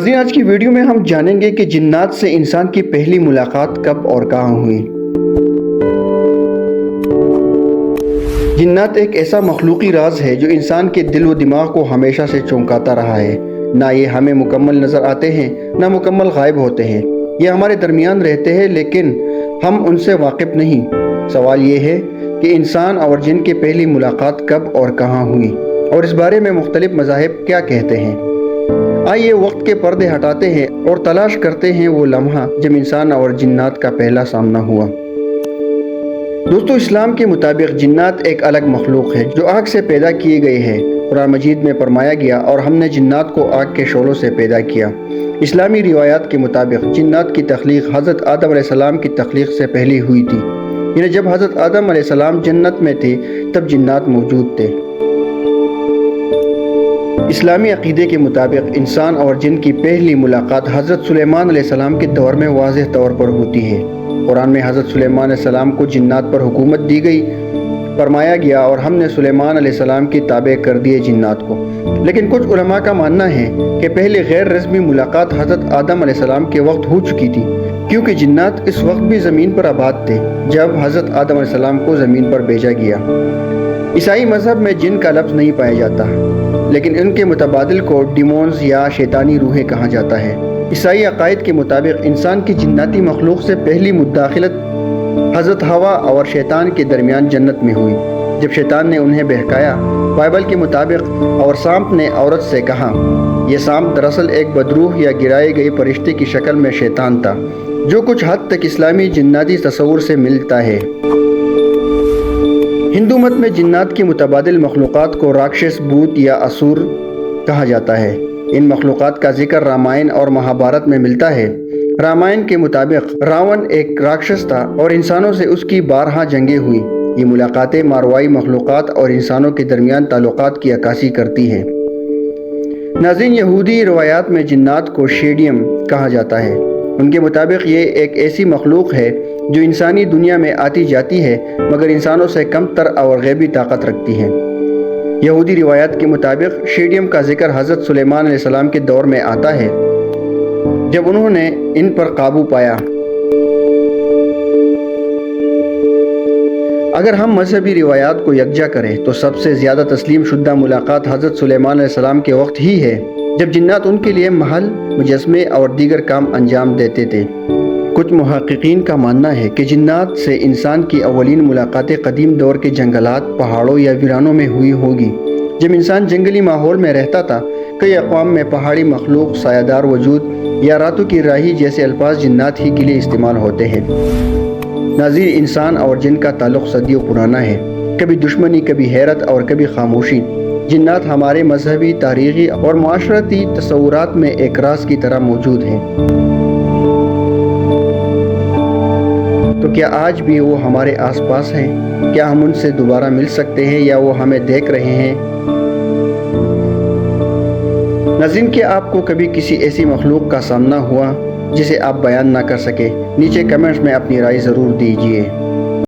ناظرین، آج کی ویڈیو میں ہم جانیں گے کہ جنات سے انسان کی پہلی ملاقات کب اور کہاں ہوئی۔ جنات ایک ایسا مخلوقی راز ہے جو انسان کے دل و دماغ کو ہمیشہ سے چونکاتا رہا ہے۔ نہ یہ ہمیں مکمل نظر آتے ہیں، نہ مکمل غائب ہوتے ہیں۔ یہ ہمارے درمیان رہتے ہیں لیکن ہم ان سے واقف نہیں۔ سوال یہ ہے کہ انسان اور جن کی پہلی ملاقات کب اور کہاں ہوئی، اور اس بارے میں مختلف مذاہب کیا کہتے ہیں۔ آئیے وقت کے پردے ہٹاتے ہیں اور تلاش کرتے ہیں وہ لمحہ جب انسان اور جنات کا پہلا سامنا ہوا۔ دوستو، اسلام کے مطابق جنات ایک الگ مخلوق ہے جو آگ سے پیدا کیے گئے ہیں۔ قرآن مجید میں فرمایا گیا، اور ہم نے جنات کو آگ کے شعلوں سے پیدا کیا۔ اسلامی روایات کے مطابق جنات کی تخلیق حضرت آدم علیہ السلام کی تخلیق سے پہلے ہوئی تھی، یعنی جب حضرت آدم علیہ السلام جنت میں تھے تب جنات موجود تھے۔ اسلامی عقیدے کے مطابق انسان اور جن کی پہلی ملاقات حضرت سلیمان علیہ السلام کے دور میں واضح طور پر ہوتی ہے۔ قرآن میں حضرت سلیمان علیہ السلام کو جنات پر حکومت دی گئی۔ فرمایا گیا، اور ہم نے سلیمان علیہ السلام کی تابع کر دیے جنات کو۔ لیکن کچھ علماء کا ماننا ہے کہ پہلے غیر رسمی ملاقات حضرت آدم علیہ السلام کے وقت ہو چکی تھی، کیونکہ جنات اس وقت بھی زمین پر آباد تھے جب حضرت آدم علیہ السلام کو زمین پر بھیجا گیا۔ عیسائی مذہب میں جن کا لفظ نہیں پایا جاتا، لیکن ان کے متبادل کو ڈیمونز یا شیطانی روحیں کہا جاتا ہے۔ عیسائی عقائد کے مطابق انسان کی جناتی مخلوق سے پہلی مداخلت حضرت حوا اور شیطان کے درمیان جنت میں ہوئی، جب شیطان نے انہیں بہکایا۔ بائبل کے مطابق اور سانپ نے عورت سے کہا۔ یہ سانپ دراصل ایک بدروح یا گرائے گئے فرشتے کی شکل میں شیطان تھا، جو کچھ حد تک اسلامی جناتی تصور سے ملتا ہے۔ ہندو مت میں جنات کی متبادل مخلوقات کو راکشس، بھوت یا اسور کہا جاتا ہے۔ ان مخلوقات کا ذکر رامائن اور مہابھارت میں ملتا ہے۔ رامائن کے مطابق راون ایک راکشس تھا اور انسانوں سے اس کی بارہا جنگیں ہوئیں۔ یہ ملاقاتیں ماروائی مخلوقات اور انسانوں کے درمیان تعلقات کی عکاسی کرتی ہیں۔ ناظرین، یہودی روایات میں جنات کو شیڈیم کہا جاتا ہے۔ ان کے مطابق یہ ایک ایسی مخلوق ہے جو انسانی دنیا میں آتی جاتی ہے، مگر انسانوں سے کم تر اور غیبی طاقت رکھتی ہے۔ یہودی روایات کے مطابق شیڈیم کا ذکر حضرت سلیمان علیہ السلام کے دور میں آتا ہے، جب انہوں نے ان پر قابو پایا۔ اگر ہم مذہبی روایات کو یکجا کریں تو سب سے زیادہ تسلیم شدہ ملاقات حضرت سلیمان علیہ السلام کے وقت ہی ہے، جب جنات ان کے لیے محل، مجسمے اور دیگر کام انجام دیتے تھے۔ کچھ محققین کا ماننا ہے کہ جنات سے انسان کی اولین ملاقاتیں قدیم دور کے جنگلات، پہاڑوں یا ویرانوں میں ہوئی ہوگی۔ جب انسان جنگلی ماحول میں رہتا تھا، کئی اقوام میں پہاڑی مخلوق، سایہ دار وجود یا راتوں کی راہی جیسے الفاظ جنات ہی کے لیے استعمال ہوتے ہیں۔ ناظرین، انسان اور جن کا تعلق صدیوں پرانا ہے، کبھی دشمنی، کبھی حیرت اور کبھی خاموشی۔ جنات ہمارے مذہبی، تاریخی اور معاشرتی تصورات میں ایک راز کی طرح موجود ہیں۔ تو کیا آج بھی وہ ہمارے آس پاس ہیں؟ کیا ہم ان سے دوبارہ مل سکتے ہیں یا وہ ہمیں دیکھ رہے ہیں؟ ناظرین، کیا آپ کو کبھی کسی ایسی مخلوق کا سامنا ہوا جسے آپ بیان نہ کر سکے؟ نیچے کمنٹس میں اپنی رائے ضرور دیجیے۔